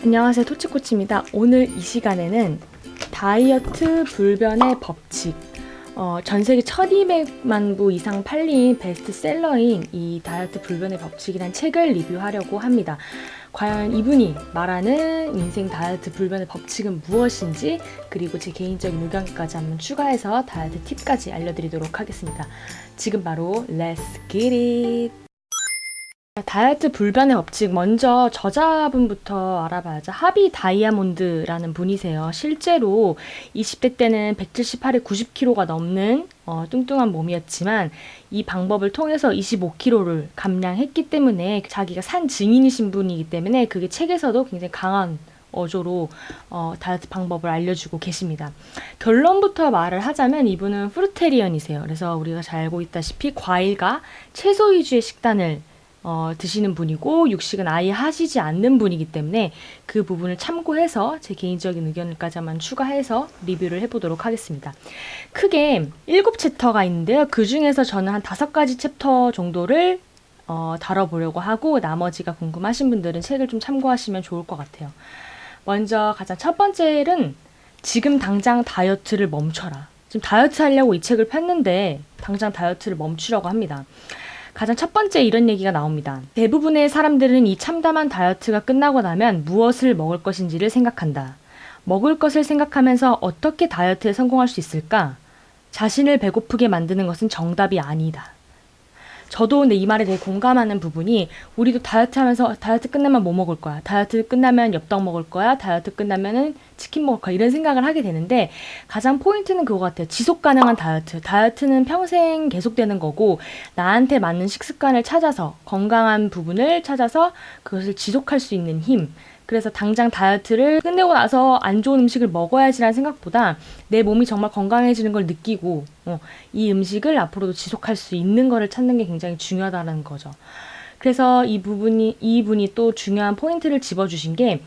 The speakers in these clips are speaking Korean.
안녕하세요, 토치코치입니다. 오늘 이 시간에는 다이어트 불변의 법칙, 전 세계 1200만 부 이상 팔린 베스트셀러인 이 다이어트 불변의 법칙이란 책을 리뷰하려고 합니다. 과연 이분이 말하는 인생 다이어트 불변의 법칙은 무엇인지, 그리고 제 개인적인 의견까지 한번 추가해서 다이어트 팁까지 알려드리도록 하겠습니다. 지금 바로 Let's get it! 다이어트 불변의 법칙, 먼저 저자분부터 알아봐야죠. 하비 다이아몬드라는 분이세요. 실제로 20대 때는 178에 90kg가 넘는 뚱뚱한 몸이었지만 이 방법을 통해서 25kg를 감량했기 때문에 자기가 산 증인이신 분이기 때문에 그게 책에서도 굉장히 강한 어조로 다이어트 방법을 알려주고 계십니다. 결론부터 말을 하자면 이분은 프루테리언이세요. 그래서 우리가 잘 알고 있다시피 과일과 채소 위주의 식단을 드시는 분이고 육식은 아예 하시지 않는 분이기 때문에 그 부분을 참고해서 제 개인적인 의견까지만 추가해서 리뷰를 해보도록 하겠습니다. 크게 7챕터가 있는데요. 그 중에서 저는 한 5가지 챕터 정도를 다뤄보려고 하고 나머지가 궁금하신 분들은 책을 좀 참고하시면 좋을 것 같아요. 먼저 가장 첫 번째는 지금 당장 다이어트를 멈춰라. 지금 다이어트 하려고 이 책을 폈는데 당장 다이어트를 멈추려고 합니다. 가장 첫 번째 이런 얘기가 나옵니다. 대부분의 사람들은 이 참담한 다이어트가 끝나고 나면 무엇을 먹을 것인지를 생각한다. 먹을 것을 생각하면서 어떻게 다이어트에 성공할 수 있을까? 자신을 배고프게 만드는 것은 정답이 아니다. 저도 근데 이 말에 되게 공감하는 부분이, 우리도 다이어트 하면서 다이어트 끝나면 뭐 먹을 거야? 다이어트 끝나면 엽떡 먹을 거야? 다이어트 끝나면은 치킨 먹을 거야? 이런 생각을 하게 되는데 가장 포인트는 그거 같아요. 지속 가능한 다이어트. 다이어트는 평생 계속되는 거고 나한테 맞는 식습관을 찾아서 건강한 부분을 찾아서 그것을 지속할 수 있는 힘. 그래서 당장 다이어트를 끝내고 나서 안 좋은 음식을 먹어야지라는 생각보다 내 몸이 정말 건강해지는 걸 느끼고 이 음식을 앞으로도 지속할 수 있는 거를 찾는 게 굉장히 중요하다는 거죠. 그래서 이분이 또 중요한 포인트를 집어주신 게,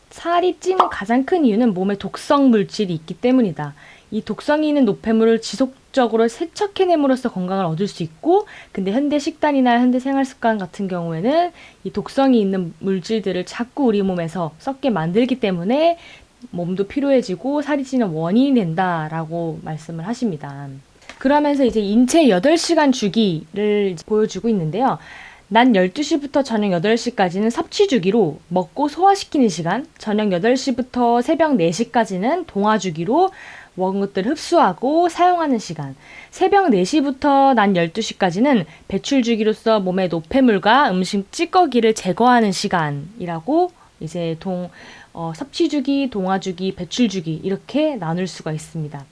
살이 찌는 가장 큰 이유는 몸에 독성 물질이 있기 때문이다. 이 독성이 있는 노폐물을 지속적으로 세척해냄으로써 건강을 얻을 수 있고, 근데 현대 식단이나 현대 생활 습관 같은 경우에는 이 독성이 있는 물질들을 자꾸 우리 몸에서 썩게 만들기 때문에 몸도 피로해지고 살이 찌는 원인이 된다라고 말씀을 하십니다. 그러면서 이제 인체 8시간 주기를 보여주고 있는데요. 낮 12시부터 저녁 8시까지는 섭취 주기로 먹고 소화시키는 시간, 저녁 8시부터 새벽 4시까지는 동화 주기로 먹은 것들을 흡수하고 사용하는 시간, 새벽 4시부터 낮 12시까지는 배출 주기로서 몸의 노폐물과 음식 찌꺼기를 제거하는 시간이라고 이제 섭취 주기, 동화 주기, 배출 주기 이렇게 나눌 수가 있습니다.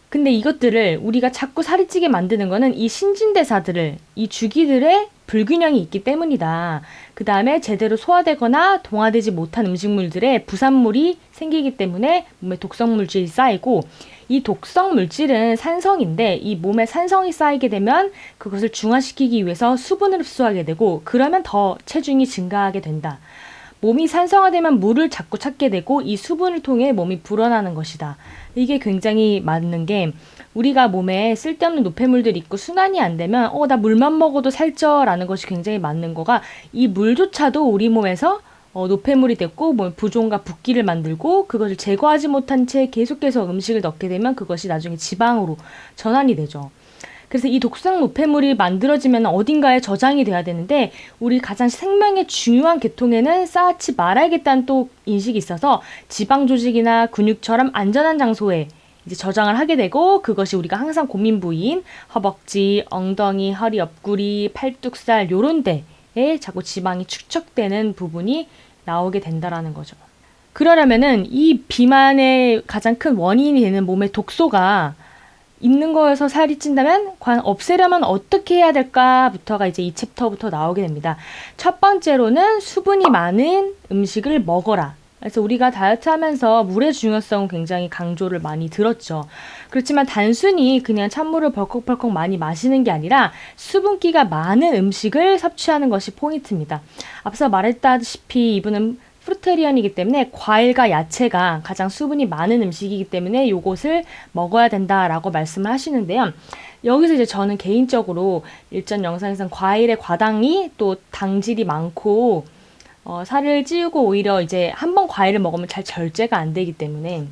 근데 이것들을 우리가 자꾸 살이 찌게 만드는 거는 이 신진대사들을, 이 주기들의 불균형이 있기 때문이다. 그 다음에 제대로 소화되거나 동화되지 못한 음식물들의 부산물이 생기기 때문에 몸에 독성물질이 쌓이고, 이 독성물질은 산성인데 이 몸에 산성이 쌓이게 되면 그것을 중화시키기 위해서 수분을 흡수하게 되고, 그러면 더 체중이 증가하게 된다. 몸이 산성화되면 물을 자꾸 찾게 되고 이 수분을 통해 몸이 불어나는 것이다. 이게 굉장히 맞는 게, 우리가 몸에 쓸데없는 노폐물들이 있고 순환이 안 되면 나 물만 먹어도 살쪄라는 것이 굉장히 맞는 거가, 이 물조차도 우리 몸에서 노폐물이 됐고 몸 부종과 붓기를 만들고 그것을 제거하지 못한 채 계속해서 음식을 넣게 되면 그것이 나중에 지방으로 전환이 되죠. 그래서 이 독성 노폐물이 만들어지면 어딘가에 저장이 돼야 되는데, 우리 가장 생명의 중요한 계통에는 쌓지 말아야겠다는 또 인식이 있어서 지방 조직이나 근육처럼 안전한 장소에 이제 저장을 하게 되고, 그것이 우리가 항상 고민 부위인 허벅지, 엉덩이, 허리 옆구리, 팔뚝살 요런 데에 자꾸 지방이 축적되는 부분이 나오게 된다라는 거죠. 그러려면은 이 비만의 가장 큰 원인이 되는 몸의 독소가 있는 거에서 살이 찐다면 과연 없애려면 어떻게 해야 될까부터가 이제 이 챕터부터 나오게 됩니다. 첫 번째로는 수분이 많은 음식을 먹어라. 그래서 우리가 다이어트 하면서 물의 중요성은 굉장히 강조를 많이 들었죠. 그렇지만 단순히 그냥 찬물을 벌컥벌컥 많이 마시는 게 아니라 수분기가 많은 음식을 섭취하는 것이 포인트입니다. 앞서 말했다시피 이분은 프루테리언이기 때문에 과일과 야채가 가장 수분이 많은 음식이기 때문에 요것을 먹어야 된다라고 말씀을 하시는데요. 여기서 이제 저는 개인적으로 일전 영상에서 과일의 과당이 또 당질이 많고 살을 찌우고 오히려 이제 한 번 과일을 먹으면 잘 절제가 안 되기 때문에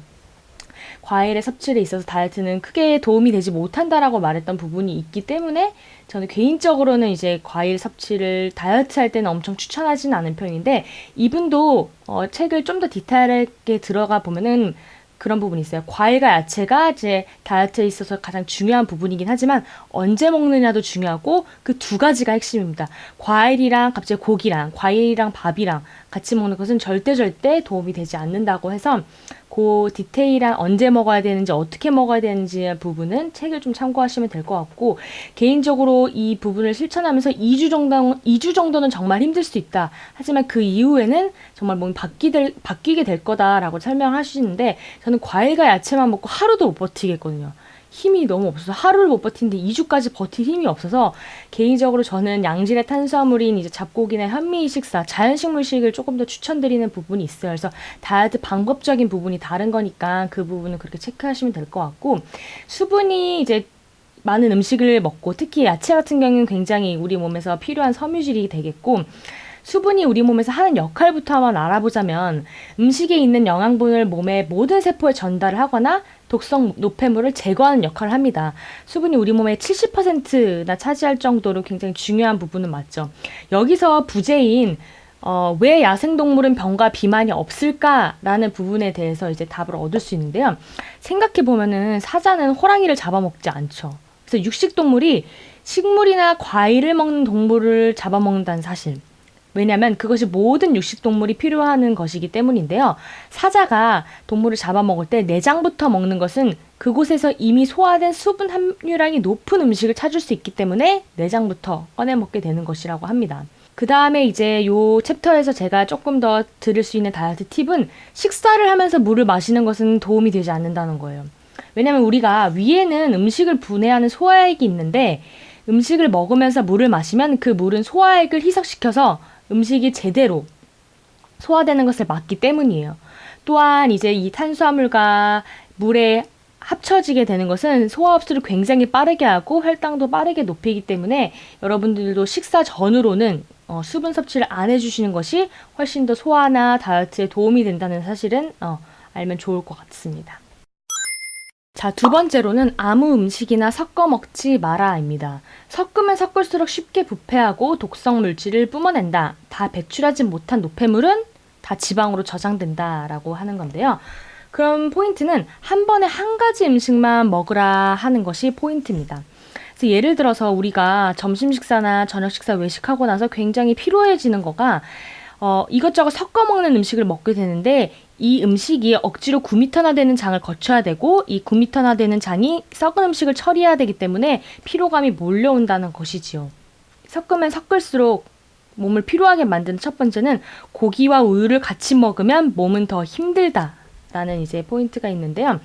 과일의 섭취에 있어서 다이어트는 크게 도움이 되지 못한다라고 말했던 부분이 있기 때문에 저는 개인적으로는 이제 과일 섭취를 다이어트 할 때는 엄청 추천하지는 않은 편인데 이분도 책을 좀 더 디테일하게 들어가 보면은 그런 부분이 있어요. 과일과 야채가 이제 다이어트에 있어서 가장 중요한 부분이긴 하지만 언제 먹느냐도 중요하고 그 두 가지가 핵심입니다. 과일이랑 갑자기 고기랑 과일이랑 밥이랑 같이 먹는 것은 절대 도움이 되지 않는다고 해서 그 디테일한 언제 먹어야 되는지 어떻게 먹어야 되는지 부분은 책을 좀 참고하시면 될 것 같고 개인적으로 이 부분을 실천하면서 2주 정도는 정말 힘들 수 있다. 하지만 그 이후에는 정말 몸이 바뀌게 될 거다라고 설명하시는데 저는 과일과 야채만 먹고 하루도 못 버티겠거든요. 힘이 너무 없어서 하루를 못 버티는데 2주까지 버틸 힘이 없어서 개인적으로 저는 양질의 탄수화물인 이제 잡고기나 현미 식사, 자연식물식을 조금 더 추천드리는 부분이 있어요. 그래서 다이어트 방법적인 부분이 다른 거니까 그 부분은 그렇게 체크하시면 될 것 같고 수분이 이제 많은 음식을 먹고 특히 야채 같은 경우는 굉장히 우리 몸에서 필요한 섬유질이 되겠고 수분이 우리 몸에서 하는 역할부터 한번 알아보자면 음식에 있는 영양분을 몸의 모든 세포에 전달을 하거나 독성 노폐물을 제거하는 역할을 합니다. 수분이 우리 몸의 70%나 차지할 정도로 굉장히 중요한 부분은 맞죠. 여기서 부재인 왜 야생동물은 병과 비만이 없을까라는 부분에 대해서 이제 답을 얻을 수 있는데요. 생각해보면은 사자는 호랑이를 잡아먹지 않죠. 그래서 육식동물이 식물이나 과일을 먹는 동물을 잡아먹는다는 사실. 왜냐하면 그것이 모든 육식동물이 필요한 것이기 때문인데요. 사자가 동물을 잡아먹을 때 내장부터 먹는 것은 그곳에서 이미 소화된 수분 함유량이 높은 음식을 찾을 수 있기 때문에 내장부터 꺼내 먹게 되는 것이라고 합니다. 그 다음에 이제 요 챕터에서 제가 조금 더 드릴 수 있는 다이어트 팁은 식사를 하면서 물을 마시는 것은 도움이 되지 않는다는 거예요. 왜냐하면 우리가 위에는 음식을 분해하는 소화액이 있는데 음식을 먹으면서 물을 마시면 그 물은 소화액을 희석시켜서 음식이 제대로 소화되는 것을 막기 때문이에요. 또한 이제 이 탄수화물과 물에 합쳐지게 되는 것은 소화 흡수를 굉장히 빠르게 하고 혈당도 빠르게 높이기 때문에 여러분들도 식사 전후로는 수분 섭취를 안 해주시는 것이 훨씬 더 소화나 다이어트에 도움이 된다는 사실은 알면 좋을 것 같습니다. 자, 두 번째로는 아무 음식이나 섞어 먹지 마라입니다. 섞으면 섞을수록 쉽게 부패하고 독성 물질을 뿜어낸다. 다 배출하지 못한 노폐물은 다 지방으로 저장된다라고 하는 건데요. 그럼 포인트는 한 번에 한 가지 음식만 먹으라 하는 것이 포인트입니다. 그래서 예를 들어서 우리가 점심 식사나 저녁 식사 외식하고 나서 굉장히 피로해지는 거가 이것저것 섞어 먹는 음식을 먹게 되는데 이 음식이 억지로 9m나 되는 장을 거쳐야 되고 이 9m나 되는 장이 썩은 음식을 처리해야 되기 때문에 피로감이 몰려온다는 것이지요. 섞으면 섞을수록 몸을 피로하게 만드는 첫 번째는 고기와 우유를 같이 먹으면 몸은 더 힘들다라는 이제 포인트가 있는데요.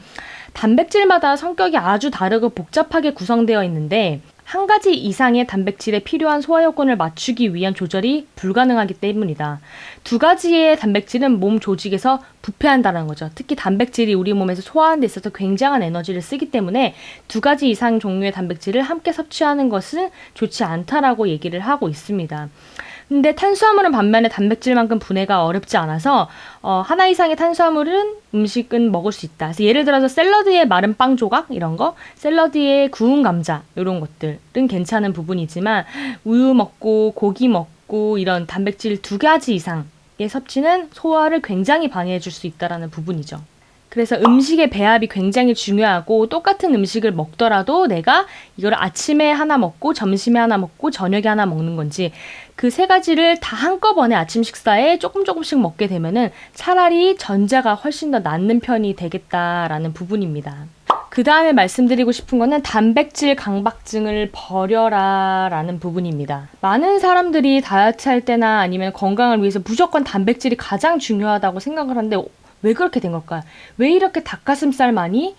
단백질마다 성격이 아주 다르고 복잡하게 구성되어 있는데 한 가지 이상의 단백질에 필요한 소화 요건을 맞추기 위한 조절이 불가능하기 때문이다. 두 가지의 단백질은 몸 조직에서 부패한다는 거죠. 특히 단백질이 우리 몸에서 소화하는 데 있어서 굉장한 에너지를 쓰기 때문에 두 가지 이상 종류의 단백질을 함께 섭취하는 것은 좋지 않다라고 얘기를 하고 있습니다. 근데 탄수화물은 반면에 단백질만큼 분해가 어렵지 않아서 하나 이상의 탄수화물은 음식은 먹을 수 있다. 그래서 예를 들어서 샐러드에 마른 빵 조각 이런 거, 샐러드에 구운 감자 이런 것들은 괜찮은 부분이지만 우유 먹고 고기 먹고 이런 단백질 두 가지 이상의 섭취는 소화를 굉장히 방해해 줄 수 있다라는 부분이죠. 그래서 음식의 배합이 굉장히 중요하고 똑같은 음식을 먹더라도 내가 이걸 아침에 하나 먹고 점심에 하나 먹고 저녁에 하나 먹는 건지 그 세 가지를 다 한꺼번에 아침 식사에 조금씩 먹게 되면은 차라리 전자가 훨씬 더 낫는 편이 되겠다라는 부분입니다. 그 다음에 말씀드리고 싶은 거는 단백질 강박증을 버려라 라는 부분입니다. 많은 사람들이 다이어트 할 때나 아니면 건강을 위해서 무조건 단백질이 가장 중요하다고 생각을 하는데 왜 그렇게 된 걸까? 왜 이렇게 닭가슴살만이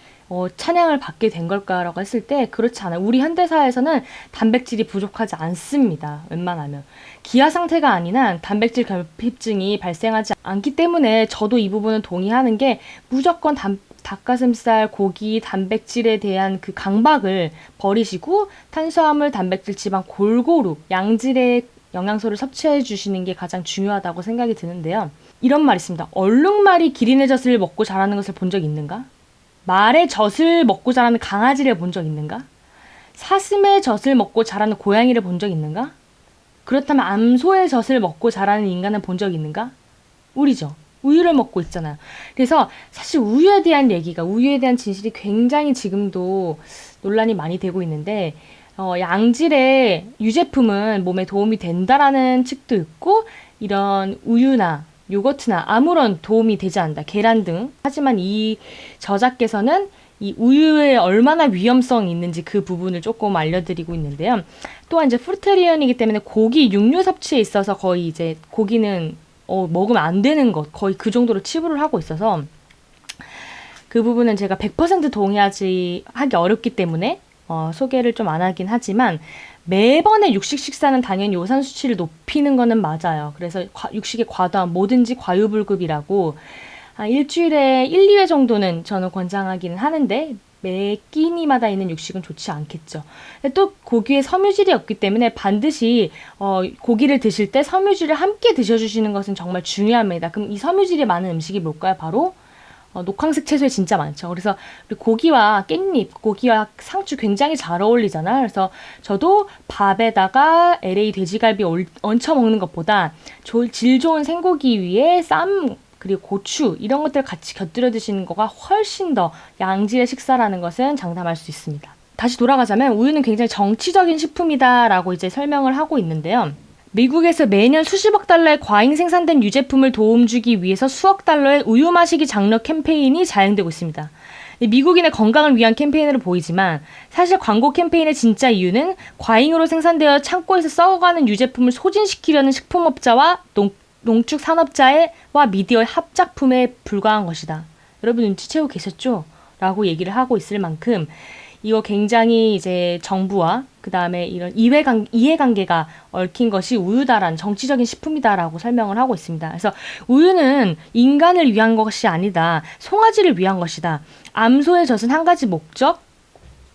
찬양을 받게 된 걸까라고 했을 때 그렇지 않아요. 우리 현대사회에서는 단백질이 부족하지 않습니다. 웬만하면. 기아 상태가 아닌 한 단백질 결핍증이 발생하지 않기 때문에 저도 이 부분은 동의하는 게 무조건 닭가슴살, 고기, 단백질에 대한 그 강박을 버리시고 탄수화물, 단백질, 지방 골고루 양질의 영양소를 섭취해 주시는 게 가장 중요하다고 생각이 드는데요. 이런 말이 있습니다. 얼룩말이 기린의 젖을 먹고 자라는 것을 본 적 있는가? 말의 젖을 먹고 자라는 강아지를 본 적 있는가? 사슴의 젖을 먹고 자라는 고양이를 본 적 있는가? 그렇다면 암소의 젖을 먹고 자라는 인간을 본 적 있는가? 우리죠. 우유를 먹고 있잖아요. 그래서 사실 우유에 대한 얘기가, 우유에 대한 진실이 굉장히 지금도 논란이 많이 되고 있는데, 양질의 유제품은 몸에 도움이 된다라는 측도 있고, 이런 우유나 요거트나 아무런 도움이 되지 않는다. 계란 등. 하지만 이 저자께서는 이 우유에 얼마나 위험성이 있는지 그 부분을 조금 알려드리고 있는데요. 또한 이제 프루테리언이기 때문에 고기, 육류 섭취에 있어서 거의 이제 고기는 먹으면 안 되는 것, 거의 그 정도로 치부를 하고 있어서 그 부분은 제가 100% 하기 어렵기 때문에 소개를 좀 안 하긴 하지만 매번의 육식 식사는 당연히 요산 수치를 높이는 거는 맞아요. 그래서 육식의 과도한 뭐든지 과유불급이라고 일주일에 1, 2회 정도는 저는 권장하기는 하는데 매 끼니마다 있는 육식은 좋지 않겠죠. 또 고기에 섬유질이 없기 때문에 반드시 고기를 드실 때 섬유질을 함께 드셔주시는 것은 정말 중요합니다. 그럼 이 섬유질이 많은 음식이 뭘까요? 바로 녹황색 채소에 진짜 많죠. 그래서 고기와 깻잎, 고기와 상추 굉장히 잘 어울리잖아요. 그래서 저도 밥에다가 LA 돼지갈비 얹혀 먹는 것보다 질 좋은 생고기 위에 쌈 그리고 고추 이런 것들 같이 곁들여 드시는 거가 훨씬 더 양질의 식사라는 것은 장담할 수 있습니다. 다시 돌아가자면 우유는 굉장히 정치적인 식품이다라고 이제 설명을 하고 있는데요. 미국에서 매년 수십억 달러의 과잉 생산된 유제품을 도움 주기 위해서 수억 달러의 우유 마시기 장려 캠페인이 자행되고 있습니다. 미국인의 건강을 위한 캠페인으로 보이지만 사실 광고 캠페인의 진짜 이유는 과잉으로 생산되어 창고에서 썩어가는 유제품을 소진시키려는 식품업자와 농축 산업자와 미디어의 합작품에 불과한 것이다. 여러분 눈치채고 계셨죠? 라고 얘기를 하고 있을 만큼 이거 굉장히 이제 정부와 그 다음에 이런 이해관계가 얽힌 것이 우유다라는 정치적인 식품이다라고 설명을 하고 있습니다. 그래서 우유는 인간을 위한 것이 아니다. 송아지를 위한 것이다. 암소의 젖은 한 가지 목적,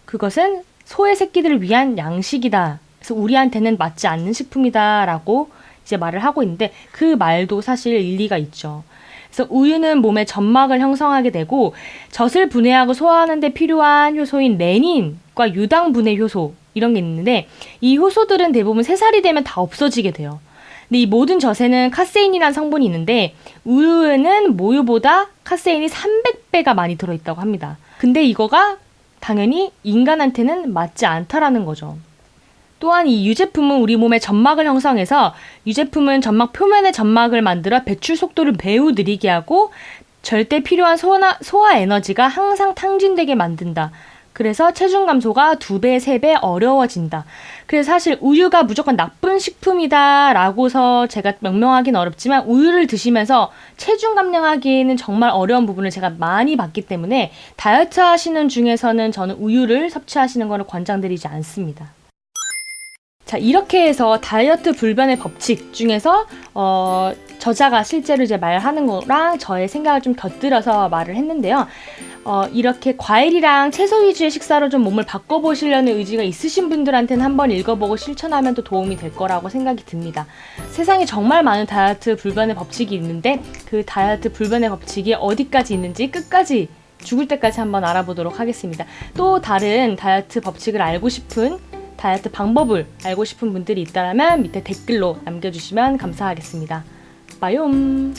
그것은 소의 새끼들을 위한 양식이다. 그래서 우리한테는 맞지 않는 식품이다라고 이제 말을 하고 있는데 그 말도 사실 일리가 있죠. 그래서 우유는 몸의 점막을 형성하게 되고 젖을 분해하고 소화하는 데 필요한 효소인 레닌과 유당 분해 효소 이런 게 있는데 이 효소들은 대부분 3살이 되면 다 없어지게 돼요. 근데 이 모든 젖에는 카세인이라는 성분이 있는데 우유에는 모유보다 카세인이 300배가 많이 들어있다고 합니다. 근데 이거가 당연히 인간한테는 맞지 않다라는 거죠. 또한 이 유제품은 우리 몸의 점막을 형성해서 유제품은 점막 표면의 점막을 만들어 배출 속도를 매우 느리게 하고 절대 필요한 소화 에너지가 항상 탕진되게 만든다. 그래서 체중 감소가 2배, 3배 어려워진다. 그래서 사실 우유가 무조건 나쁜 식품이다 라고서 제가 명명하기는 어렵지만 우유를 드시면서 체중 감량하기에는 정말 어려운 부분을 제가 많이 봤기 때문에 다이어트 하시는 중에서는 저는 우유를 섭취하시는 것을 권장드리지 않습니다. 자, 이렇게 해서 다이어트 불변의 법칙 중에서 저자가 실제로 이제 말하는 거랑 저의 생각을 좀 곁들여서 말을 했는데요. 이렇게 과일이랑 채소 위주의 식사로 좀 몸을 바꿔보시려는 의지가 있으신 분들한테는 한번 읽어보고 실천하면 또 도움이 될 거라고 생각이 듭니다. 세상에 정말 많은 다이어트 불변의 법칙이 있는데 그 다이어트 불변의 법칙이 어디까지 있는지 끝까지 죽을 때까지 한번 알아보도록 하겠습니다. 또 다른 다이어트 법칙을 알고 싶은 다이어트 방법을 알고 싶은 분들이 있다면 밑에 댓글로 남겨주시면 감사하겠습니다. 빠욤!